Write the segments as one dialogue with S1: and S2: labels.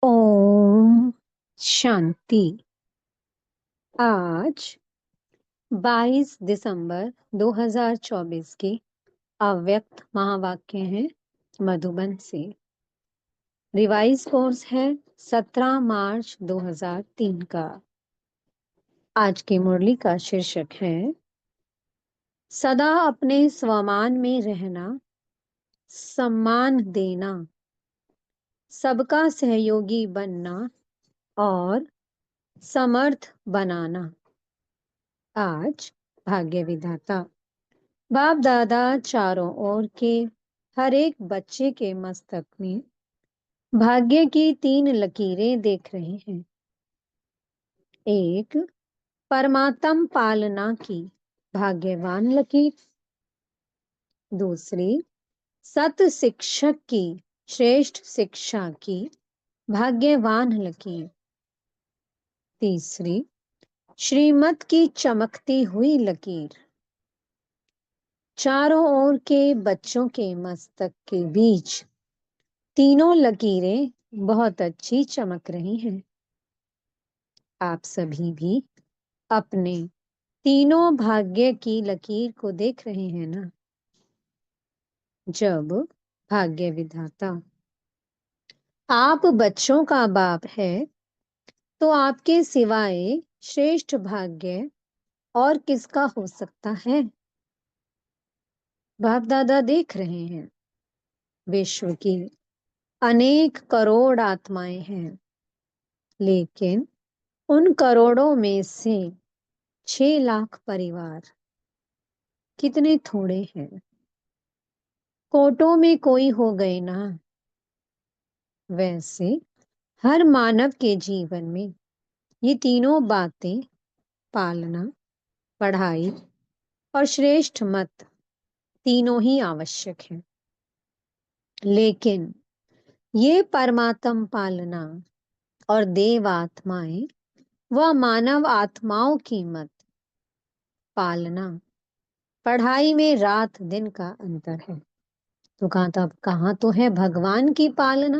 S1: ओम शांति। आज 22 दिसंबर 2024 की अव्यक्त महावाक्य है मधुबन से। रिवाइज कोर्स है 17 मार्च 2003 का। आज की मुरली का शीर्षक है सदा अपने स्वमान में रहना, सम्मान देना, सबका सहयोगी बनना और समर्थ बनाना। आज भाग्य विधाता बाप दादा चारों ओर के हर एक बच्चे के मस्तक में भाग्य की 3 लकीरें देख रहे हैं। एक परमात्म पालना की भाग्यवान लकीर, दूसरी सत शिक्षक की श्रेष्ठ शिक्षा की भाग्यवान लकीर, तीसरी श्रीमत की चमकती हुई लकीर। चारों ओर के बच्चों के मस्तक के बीच तीनों लकीरें बहुत अच्छी चमक रही हैं। आप सभी भी अपने तीनों भाग्य की लकीर को देख रहे हैं ना। जब भाग्य विधाता आप बच्चों का बाप है तो आपके सिवाय श्रेष्ठ भाग्य और किसका हो सकता है। बाप दादा देख रहे हैं विश्व की अनेक करोड़ आत्माएं हैं, लेकिन उन करोड़ों में से 6 लाख परिवार कितने थोड़े हैं। कोटों में कोई हो गए ना। वैसे हर मानव के जीवन में ये तीनों बातें, पालना, पढ़ाई और श्रेष्ठ मत, तीनों ही आवश्यक हैं। लेकिन ये परमात्म पालना और देव आत्माएं व मानव आत्माओं की मत पालना, पढ़ाई में रात दिन का अंतर है। तो कहाँ तो है भगवान की पालना,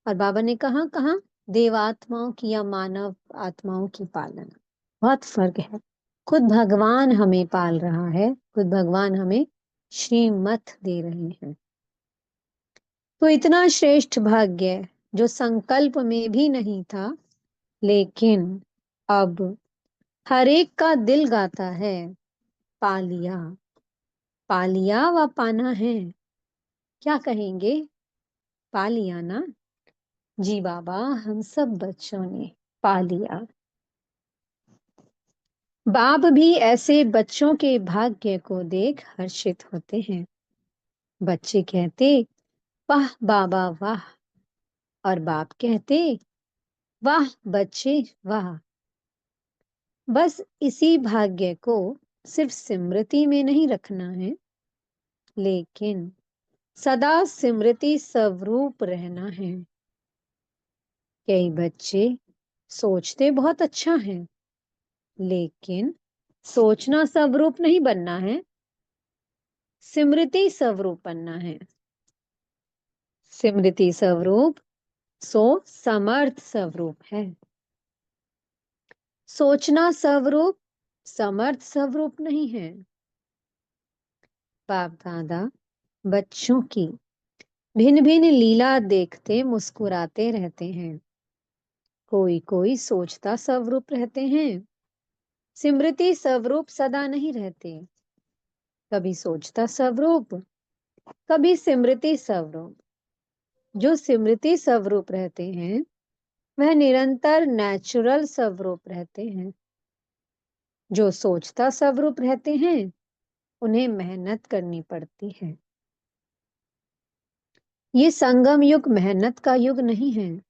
S1: और बाबा ने कहा देवात्माओं की या मानव आत्माओं की पालना। बहुत फर्क है। खुद भगवान हमें पाल रहा है, खुद भगवान हमें श्रीमत दे रहे हैं। तो इतना श्रेष्ठ भाग्य जो संकल्प में भी नहीं था, लेकिन अब हर एक का दिल गाता है, पा लिया। पा लिया व पाना है। क्या कहेंगे? पा लिया ना। जी बाबा, हम सब बच्चों ने पा लिया। बाप भी ऐसे बच्चों के भाग्य को देख हर्षित होते हैं। बच्चे कहते वाह बाबा वाह, और बाप कहते वाह बच्चे वाह। बस इसी भाग्य को सिर्फ स्मृति में नहीं रखना है, लेकिन सदा स्मृति स्वरूप रहना है। कई बच्चे सोचते बहुत अच्छा है, लेकिन सोचना स्वरूप नहीं बनना है, स्मृति स्वरूप बनना है। स्मृति स्वरूप सो समर्थ स्वरूप है। सोचना स्वरूप समर्थ स्वरूप नहीं है। बाप दादा बच्चों की भिन्न भिन्न लीला देखते मुस्कुराते रहते हैं। कोई कोई सोचता स्वरूप रहते हैं, स्मृति स्वरूप सदा नहीं रहते। कभी सोचता स्वरूप, कभी स्मृति स्वरूप। जो स्मृति स्वरूप रहते हैं वह निरंतर नेचुरल स्वरूप रहते हैं। जो सोचता स्वरूप रहते हैं उन्हें मेहनत करनी पड़ती है। ये संगम युग मेहनत का युग नहीं है,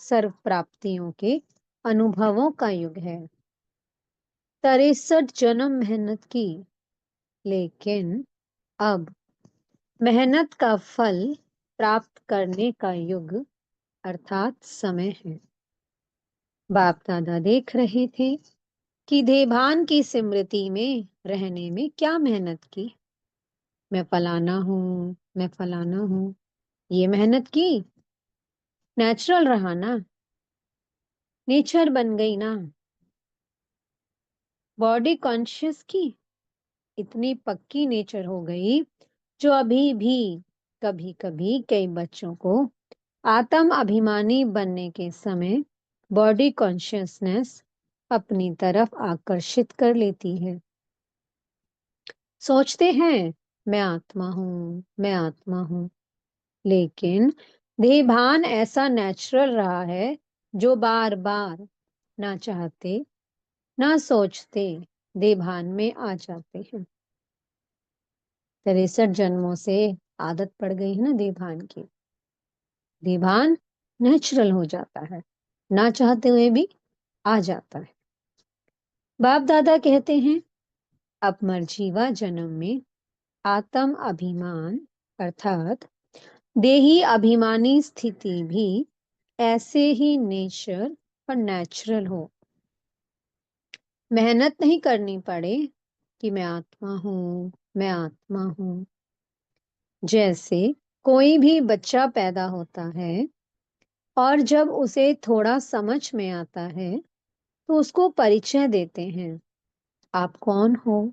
S1: सर्व प्राप्तियों के अनुभवों का युग है। 63 जन्म मेहनत की, लेकिन अब मेहनत का फल प्राप्त करने का युग अर्थात समय है। बाप दादा देख रहे थे कि देभान की स्मृति में रहने में क्या मेहनत की। मैं फलाना हूं, मैं फलाना हूं, ये मेहनत की। नेचुरल रहा ना, नेचर बन गई ना। बॉडी कॉन्शियस की इतनी पक्की नेचर हो गई, जो अभी भी कभी कभी कई बच्चों को आत्म अभिमानी बनने के समय बॉडी कॉन्शियसनेस अपनी तरफ आकर्षित कर लेती है। सोचते हैं मैं आत्मा हूं, मैं आत्मा हूं, लेकिन देहभान ऐसा नेचुरल रहा है जो बार बार ना चाहते ना सोचते देहभान में आ जाते हैं। 63 जन्मों से आदत पड़ गई है ना देहभान की। देहभान नेचुरल हो जाता है, ना चाहते हुए भी आ जाता है। बाप दादा कहते हैं अपमर्जीवा जन्म में आत्म अभिमान अर्थात देही अभिमानी स्थिति भी ऐसे ही नेचर और नेचुरल हो। मेहनत नहीं करनी पड़े कि मैं आत्मा हूं, मैं आत्मा हूं। जैसे कोई भी बच्चा पैदा होता है और जब उसे थोड़ा समझ में आता है तो उसको परिचय देते हैं, आप कौन हो,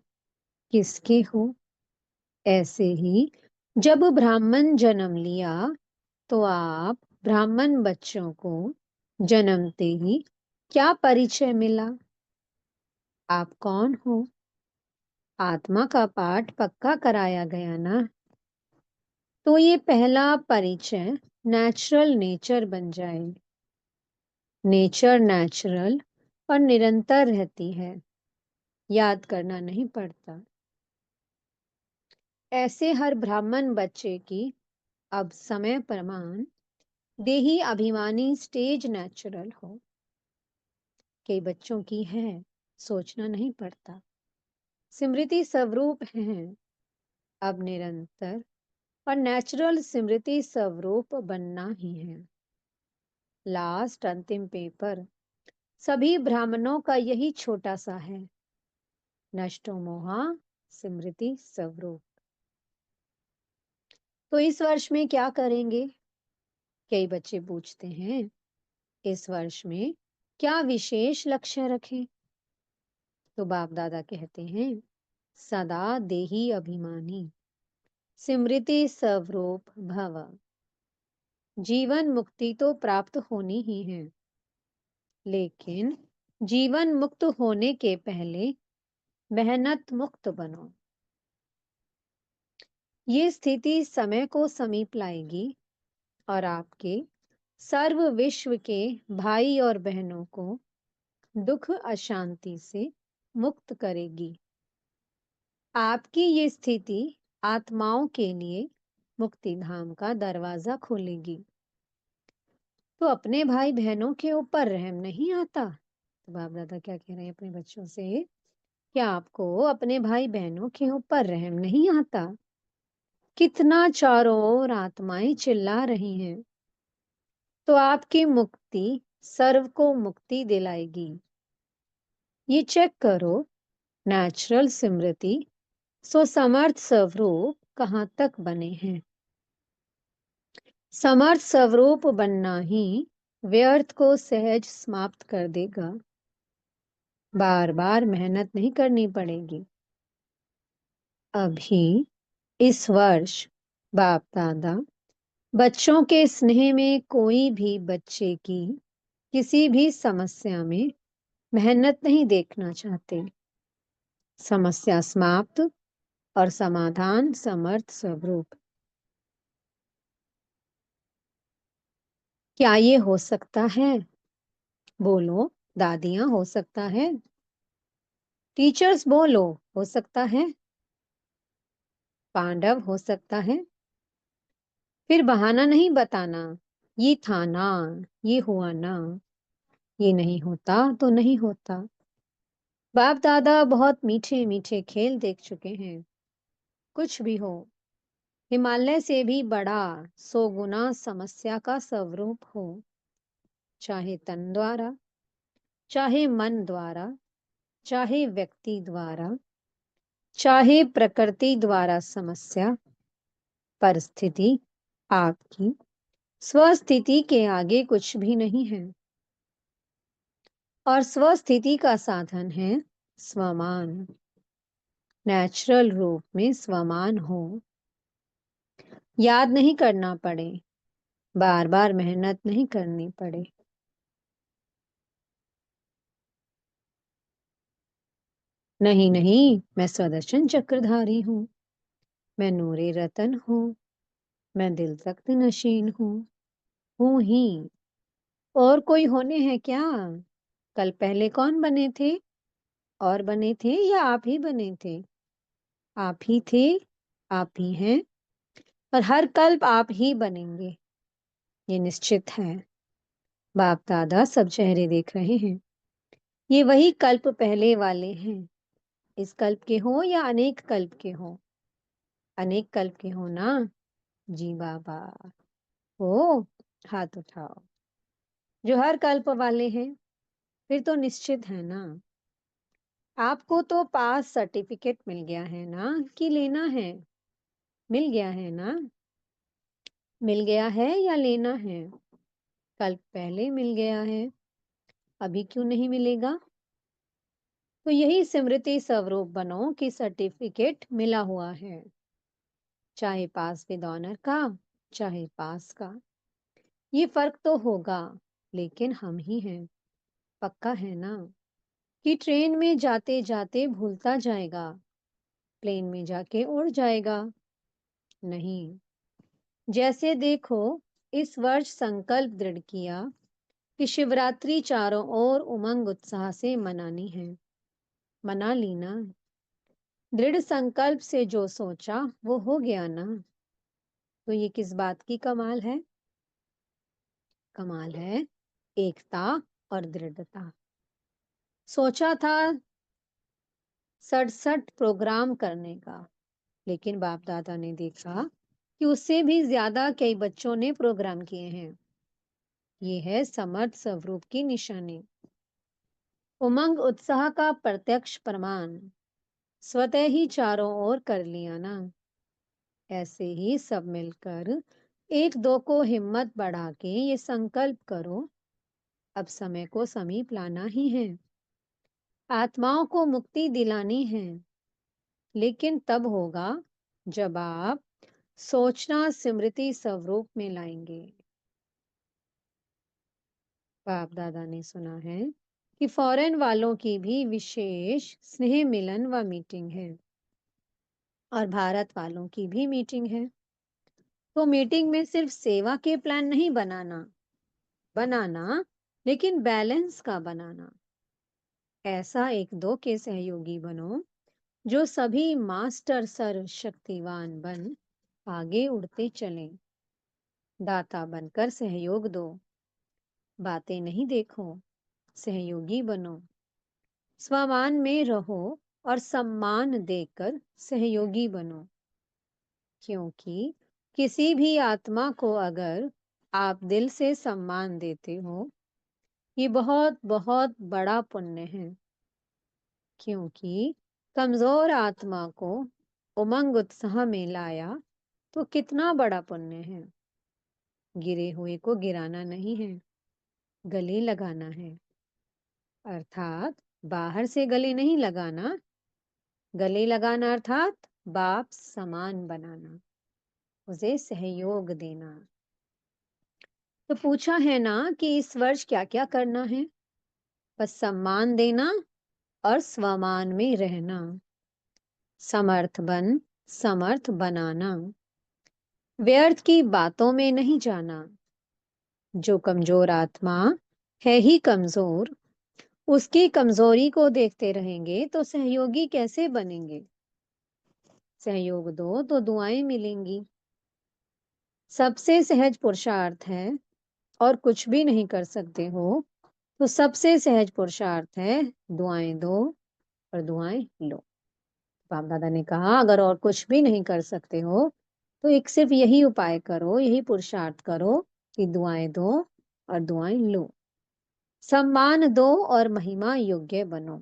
S1: किसके हो। ऐसे ही जब ब्राह्मण जन्म लिया तो आप ब्राह्मण बच्चों को जन्मते ही क्या परिचय मिला, आप कौन हो। आत्मा का पाठ पक्का कराया गया ना, तो ये पहला परिचय नेचुरल नेचर बन जाए। नेचर नेचुरल और निरंतर रहती है, याद करना नहीं पड़ता। ऐसे हर ब्राह्मण बच्चे की अब समय प्रमाण देही अभिमानी स्टेज नेचुरल हो। कई बच्चों की है, सोचना नहीं पड़ता। स्मृति स्वरूप हैं, अब निरंतर और नेचुरल स्मृति स्वरूप बनना ही है। लास्ट अंतिम पेपर सभी ब्राह्मणों का यही छोटा सा है, नष्टो मोहा स्मृति स्वरूप। तो इस वर्ष में क्या करेंगे, कई बच्चे पूछते हैं इस वर्ष में क्या विशेष लक्ष्य रखें। तो बाप दादा कहते हैं सदा देही अभिमानी स्मृति स्वरूप भव। जीवन मुक्ति तो प्राप्त होनी ही है, लेकिन जीवन मुक्त होने के पहले मेहनत मुक्त बनो। ये स्थिति समय को समीप लाएगी और आपके सर्व विश्व के भाई और बहनों को दुख अशांति से मुक्त करेगी। आपकी ये स्थिति आत्माओं के लिए मुक्ति धाम का दरवाजा खोलेगी। तो अपने भाई बहनों के ऊपर रहम नहीं आता। तो बाप दादा क्या कह रहे हैं अपने बच्चों से, क्या आपको अपने भाई बहनों के ऊपर रहम नहीं आता। कितना चारों ओर आत्माएं चिल्ला रही हैं, तो आपकी मुक्ति सर्व को मुक्ति दिलाएगी। ये चेक करो नेचुरल स्मृति सो समर्थ स्वरूप कहाँ तक बने हैं। समर्थ स्वरूप बनना ही व्यर्थ को सहज समाप्त कर देगा। बार बार मेहनत नहीं करनी पड़ेगी। अभी इस वर्ष बाप दादा बच्चों के स्नेह में कोई भी बच्चे की किसी भी समस्या में मेहनत नहीं देखना चाहते। समस्या समाप्त और समाधान समर्थ स्वरूप। क्या ये हो सकता है, बोलो दादियां, हो सकता है। टीचर्स बोलो, हो सकता है। पांडव, हो सकता है। फिर बहाना नहीं बताना, ये था ना, ये हुआ ना, ये नहीं होता तो नहीं होता। बाप दादा बहुत मीठे मीठे खेल देख चुके हैं। कुछ भी हो, हिमालय से भी बड़ा 100 गुना समस्या का स्वरूप हो, चाहे तन द्वारा, चाहे मन द्वारा, चाहे व्यक्ति द्वारा, चाहे प्रकृति द्वारा समस्या परिस्थिति आपकी स्वस्थिति के आगे कुछ भी नहीं है और स्वस्थिति का साधन है स्वमान। नेचुरल रूप में स्वमान हो, याद नहीं करना पड़े, बार बार मेहनत नहीं करनी पड़े। नहीं नहीं, मैं स्वदर्शन चक्रधारी हूँ, मैं नूरे रतन हूँ, मैं दिल तख्त नशीन हूँ ही। और कोई होने हैं क्या? कल पहले कौन बने थे? और बने थे या आप ही बने थे? आप ही थे, आप ही हैं, और हर कल्प आप ही बनेंगे, ये निश्चित है। बाप दादा सब चेहरे देख रहे हैं, ये वही कल्प पहले वाले हैं। इस कल्प के हो या अनेक कल्प के हो? अनेक कल्प के हो ना? जी बाबा। हो, हाथ उठाओ। जो हर कल्प वाले हैं, फिर तो निश्चित है ना। आपको तो पास सर्टिफिकेट मिल गया है ना, कि लेना है? मिल गया है ना? मिल गया है या लेना है? कल पहले मिल गया है, अभी क्यों नहीं मिलेगा? तो यही स्मृति स्वरूप बनो कि सर्टिफिकेट मिला हुआ है, चाहे पास विद ऑनर का, चाहे पास का। ये फर्क तो होगा, लेकिन हम ही हैं। पक्का है ना कि ट्रेन में जाते जाते भूलता जाएगा, प्लेन में जाके उड़ जाएगा? नहीं। जैसे देखो, इस वर्ष संकल्प दृढ़ किया कि शिवरात्रि चारों ओर उमंग उत्साह से मनानी है, मना ली ना? दृढ़ संकल्प से जो सोचा वो हो गया ना? तो ये किस बात की कमाल है? कमाल है एकता और दृढ़ता। सोचा था 67 प्रोग्राम करने का, लेकिन बाप दादा ने देखा कि उससे भी ज्यादा कई बच्चों ने प्रोग्राम किए हैं। ये है समर्थ स्वरूप की निशानी, उमंग उत्साह का प्रत्यक्ष प्रमाण। स्वतः ही चारों ओर कर लिया ना? ऐसे ही सब मिलकर एक दो को हिम्मत बढ़ा के ये संकल्प करो, अब समय को समीप लाना ही है, आत्माओं को मुक्ति दिलानी है। लेकिन तब होगा जब आप सोचना स्मृति स्वरूप में लाएंगे। बाप दादा ने सुना है कि फॉरेन वालों की भी विशेष स्नेह मिलन व मीटिंग है, और भारत वालों की भी मीटिंग है। तो मीटिंग में सिर्फ सेवा के प्लान नहीं बनाना, बनाना, लेकिन बैलेंस का बनाना। ऐसा एक दो के सहयोगी बनो जो सभी मास्टर सर्वशक्तिवान बन आगे उड़ते चलें। दाता बनकर सहयोग दो, बातें नहीं देखो, सहयोगी बनो। स्वमान में रहो और सम्मान देकर सहयोगी बनो, क्योंकि किसी भी आत्मा को अगर आप दिल से सम्मान देते हो, ये बहुत बहुत बड़ा पुण्य है। क्योंकि कमजोर आत्मा को उमंग उत्साह में लाया तो कितना बड़ा पुण्य है। गिरे हुए को गिराना नहीं है, गले लगाना है। अर्थात बाहर से गले नहीं लगाना, गले लगाना अर्थात बाप समान बनाना, उसे सहयोग देना। तो पूछा है ना कि इस वर्ष क्या क्या करना है? बस सम्मान देना और स्वमान में रहना, समर्थ बन समर्थ बनाना, व्यर्थ की बातों में नहीं जाना। जो कमजोर आत्मा है ही कमजोर, उसकी कमजोरी को देखते रहेंगे तो सहयोगी कैसे बनेंगे? सहयोग दो तो दुआएं मिलेंगी। सबसे सहज पुरुषार्थ है, और कुछ भी नहीं कर सकते हो तो सबसे सहज पुरुषार्थ है दुआएं दो और दुआएं लो। बाप दादा ने कहा अगर और कुछ भी नहीं कर सकते हो तो एक सिर्फ यही उपाय करो, यही पुरुषार्थ करो कि दुआएं दो और दुआएं लो। सम्मान दो और महिमा योग्य बनो।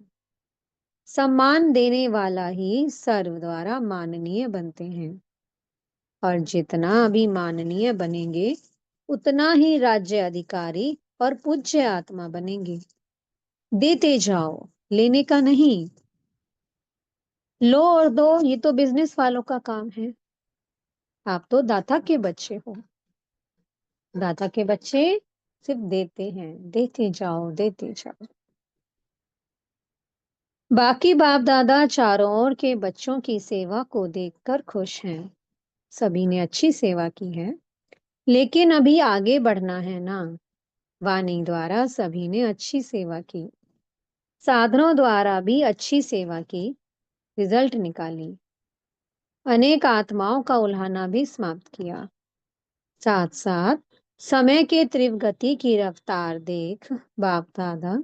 S1: सम्मान देने वाला ही सर्व द्वारा माननीय बनते हैं, और जितना भी माननीय बनेंगे उतना ही राज्य अधिकारी और पूज्य आत्मा बनेंगे। देते जाओ, लेने का नहीं। लो और दो, ये तो बिजनेस वालों का काम है। आप तो दाता के बच्चे हो। दाता के बच्चे सिर्फ देते हैं, देते जाओ, देते जाओ। बाकी बाप दादा चारों ओर के बच्चों की सेवा को देखकर खुश हैं। सभी ने अच्छी सेवा की है, लेकिन अभी आगे बढ़ना है ना। वाणी द्वारा सभी ने अच्छी सेवा की, साधनों द्वारा भी अच्छी सेवा की, रिजल्ट निकाली। अनेक आत्माओं का उल्हाना भी समाप्त किया। साथ साथ समय के तीव्र गति की रफ्तार देख बाप दादा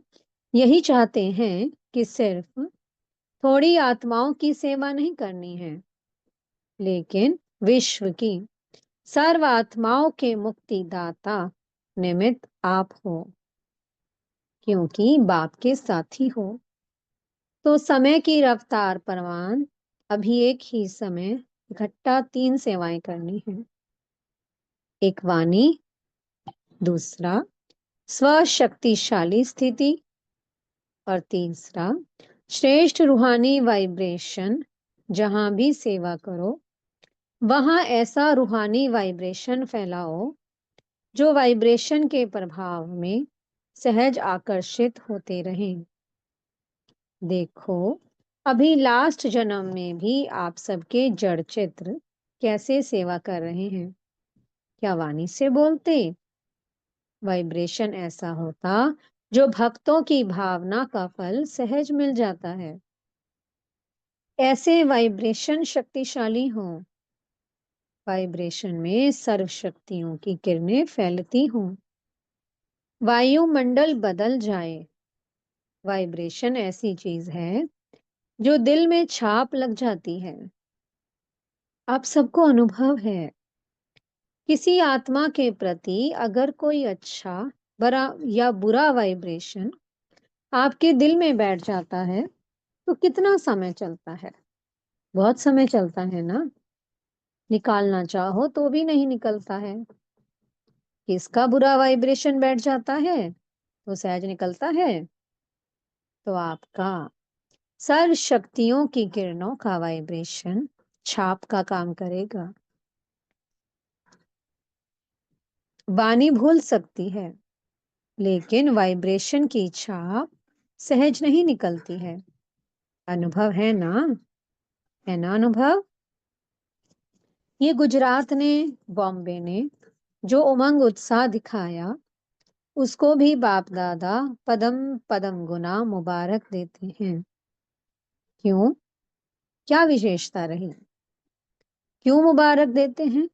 S1: यही चाहते हैं कि सिर्फ थोड़ी आत्माओं की सेवा नहीं करनी है, लेकिन विश्व की सर्व आत्माओं के मुक्तिदाता निमित्त आप हो, क्योंकि बाप के साथी हो। तो समय की रफ्तार परवान अभी एक ही समय इकट्ठा 3 सेवाएं करनी है। एक वाणी, दूसरा स्वशक्तिशाली स्थिति, और तीसरा श्रेष्ठ रूहानी वाइब्रेशन। जहां भी सेवा करो वहां ऐसा रूहानी वाइब्रेशन फैलाओ जो वाइब्रेशन के प्रभाव में सहज आकर्षित होते रहें। देखो, अभी लास्ट जन्म में भी आप सबके जड़ चित्र कैसे सेवा कर रहे हैं। क्या वाणी से बोलते? वाइब्रेशन ऐसा होता जो भक्तों की भावना का फल सहज मिल जाता है। ऐसे वाइब्रेशन शक्तिशाली हो, वाइब्रेशन में सर्व शक्तियों की किरणें फैलती हों, वायुमंडल बदल जाए। वाइब्रेशन ऐसी चीज है जो दिल में छाप लग जाती है। आप सबको अनुभव है, किसी आत्मा के प्रति अगर कोई अच्छा बड़ा या बुरा वाइब्रेशन आपके दिल में बैठ जाता है तो कितना समय चलता है? बहुत समय चलता है ना। निकालना चाहो तो भी नहीं निकलता है। किसका बुरा वाइब्रेशन बैठ जाता है तो सहज निकलता है? तो आपका सर्व शक्तियों की किरणों का वाइब्रेशन छाप का काम करेगा। वाणी भूल सकती है, लेकिन वाइब्रेशन की छाप सहज नहीं निकलती है। अनुभव है ना? है ना अनुभव? ये गुजरात ने, बॉम्बे ने जो उमंग उत्साह दिखाया, उसको भी बाप दादा पदम पदम गुना मुबारक देते हैं। क्यों? क्या विशेषता रही? क्यों मुबारक देते हैं?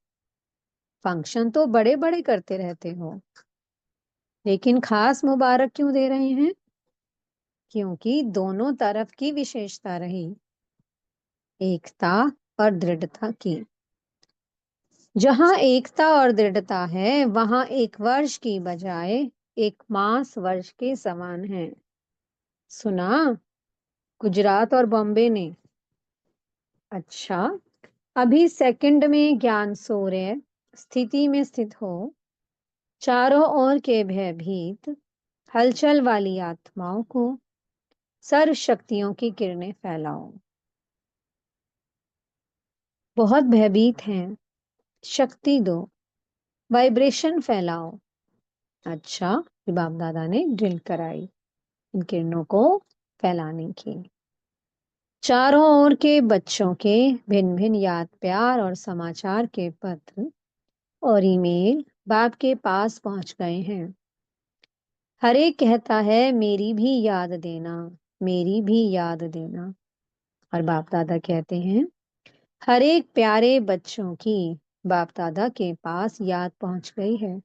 S1: फंक्शन तो बड़े बड़े करते रहते हो, लेकिन खास मुबारक क्यों दे रहे हैं? क्योंकि दोनों तरफ की विशेषता रही, एकता और दृढ़ता की। जहां एकता और दृढ़ता है वहां एक वर्ष की बजाय एक मास वर्ष के समान है। सुना? गुजरात और बॉम्बे ने। अच्छा, अभी सेकंड में ज्ञान सूर्य स्थिति में स्थित हो, चारों ओर के भयभीत हलचल वाली आत्माओं को सर्व शक्तियों की किरणें फैलाओ। बहुत भयभीत हैं, शक्ति दो, वाइब्रेशन फैलाओ। अच्छा, फिर बाप दादा ने ड्रिल कराई इन किरणों को फैलाने की। चारों ओर के बच्चों के भिन्न भिन्न याद प्यार और समाचार के पत्र और ईमेल बाप के पास पहुंच गए हैं। हर एक कहता है मेरी भी याद देना, मेरी भी याद देना। और बाप दादा कहते हैं हर एक प्यारे बच्चों की बाप दादा के पास याद पहुंच गई है।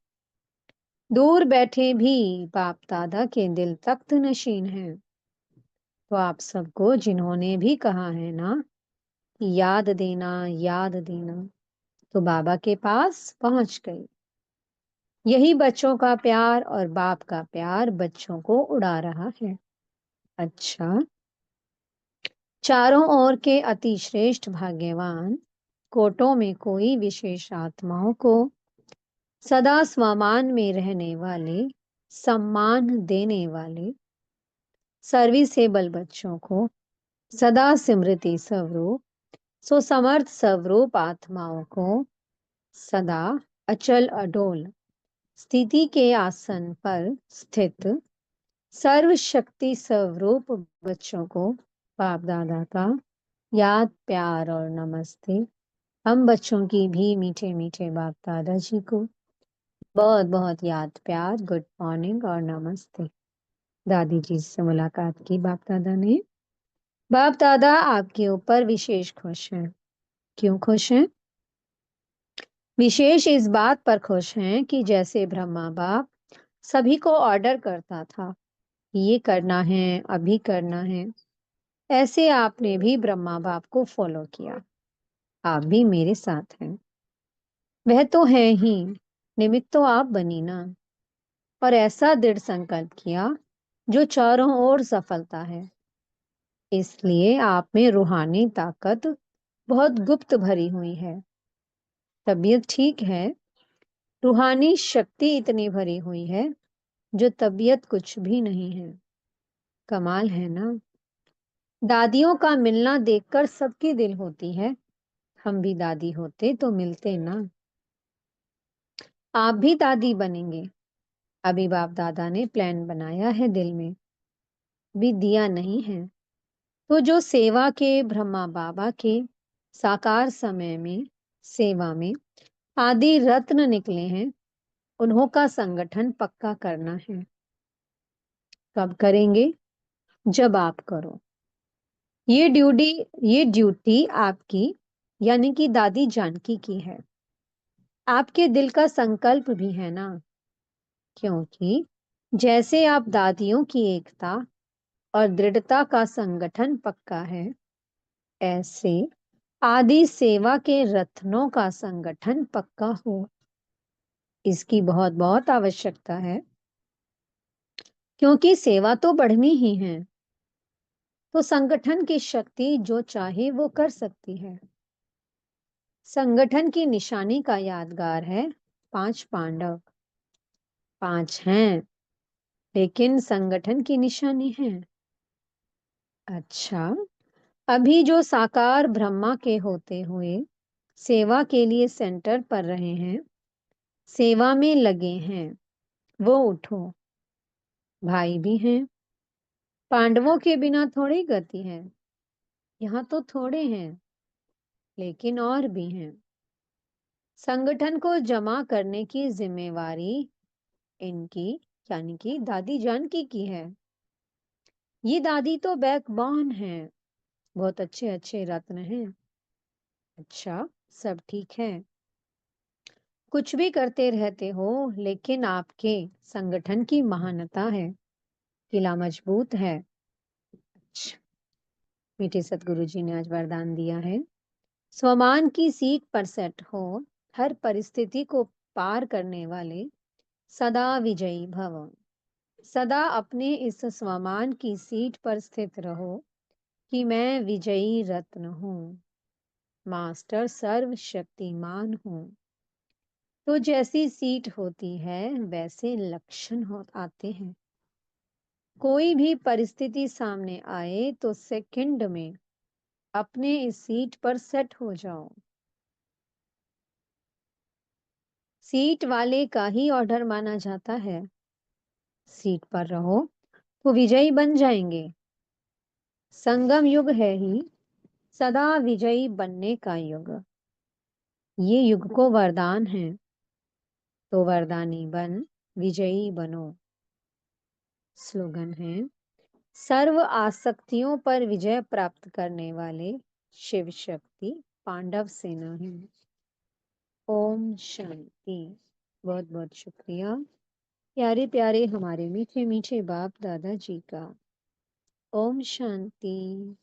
S1: दूर बैठे भी बाप दादा के दिल तख्त नशीन हैं। तो आप सबको जिन्होंने भी कहा है ना कि याद देना, याद देना, तो बाबा के पास पहुंच गई। यही बच्चों का प्यार और बाप का प्यार बच्चों को उड़ा रहा है। अच्छा, चारों ओर के अति श्रेष्ठ भाग्यवान कोटों में कोई विशेष आत्माओं को सदा स्वमान में रहने वाले, सम्मान देने वाले, सर्विसेबल बच्चों को सदा स्मृति स्वरूप, सो समर्थ स्वरूप आत्माओं को सदा अचल अडोल स्थिति के आसन पर स्थित सर्वशक्ति स्वरूप बच्चों को बाप दादा का याद, प्यार और नमस्ते। हम बच्चों की भी मीठे मीठे बाप दादा जी को बहुत बहुत याद, प्यार, गुड मॉर्निंग और नमस्ते। दादी जी से मुलाकात की बाप दादा ने। बाप दादा आपके ऊपर विशेष खुश हैं। क्यों खुश हैं? विशेष इस बात पर खुश हैं कि जैसे ब्रह्मा बाप सभी को ऑर्डर करता था, ये करना है, अभी करना है, ऐसे आपने भी ब्रह्मा बाप को फॉलो किया। आप भी मेरे साथ हैं। वह तो है ही, निमित्त तो आप बनी ना। और ऐसा दृढ़ संकल्प किया जो चारों ओर सफलता है। इसलिए आप में रूहानी ताकत बहुत गुप्त भरी हुई है। तबीयत ठीक है, रूहानी शक्ति इतनी भरी हुई है जो तबीयत कुछ भी नहीं है। कमाल है ना। दादियों का मिलना देखकर सबकी दिल होती है। हम भी दादी होते तो मिलते ना। आप भी दादी बनेंगे। अभी बाप दादा ने प्लान बनाया है दिल में, भी दिया नहीं है। तो जो सेवा के ब्रह्मा बाबा के साकार समय में सेवा में आदि रत्न निकले हैं, उन्हों का संगठन पक्का करना है। कब करेंगे? जब आप करो। ये ड्यूटी आपकी, यानी कि दादी जानकी की है। आपके दिल का संकल्प भी है ना। क्योंकि जैसे आप दादियों की एकता और दृढ़ता का संगठन पक्का है, ऐसे आदि सेवा के रत्नों का संगठन पक्का हो, इसकी बहुत बहुत आवश्यकता है। क्योंकि सेवा तो बढ़नी ही है, तो संगठन की शक्ति जो चाहे वो कर सकती है। संगठन की निशानी का यादगार है 5 पांडव। 5 हैं, लेकिन संगठन की निशानी है। अच्छा, अभी जो साकार ब्रह्मा के होते हुए सेवा के लिए सेंटर पर रहे हैं, सेवा में लगे हैं, वो उठो। भाई भी हैं। पांडवों के बिना थोड़ी गति है। यहाँ तो थोड़े हैं, लेकिन और भी हैं। संगठन को जमा करने की जिम्मेवारी इनकी, यानी कि दादी जानकी की है। ये दादी तो बैकबोन है। बहुत अच्छे अच्छे रत्न हैं। अच्छा, सब ठीक है। कुछ भी करते रहते हो, लेकिन आपके संगठन की महानता है। किला मजबूत है। अच्छा, मीठे सतगुरु जी ने आज वरदान दिया है, स्वमान की सीट पर सेट हो, हर परिस्थिति को पार करने वाले सदा विजयी भव। सदा अपने इस स्वमान की सीट पर स्थित रहो कि मैं विजयी रत्न हूँ, मास्टर सर्वशक्तिमान हूँ। तो जैसी सीट होती है वैसे लक्षण हो आते हैं। कोई भी परिस्थिति सामने आए तो सेकंड में अपने इस सीट पर सेट हो जाओ। सीट वाले का ही ऑर्डर माना जाता है। सीट पर रहो तो विजयी बन जाएंगे। संगम युग है ही सदा विजयी बनने का युग। ये युग को वरदान है, तो वरदानी बन विजयी बनो। स्लोगन है, सर्व आसक्तियों पर विजय प्राप्त करने वाले शिव शक्ति पांडव सेना है। ओम शांति। बहुत बहुत शुक्रिया प्यारे प्यारे हमारे मीठे मीठे बाप दादा जी का। ओम शांति।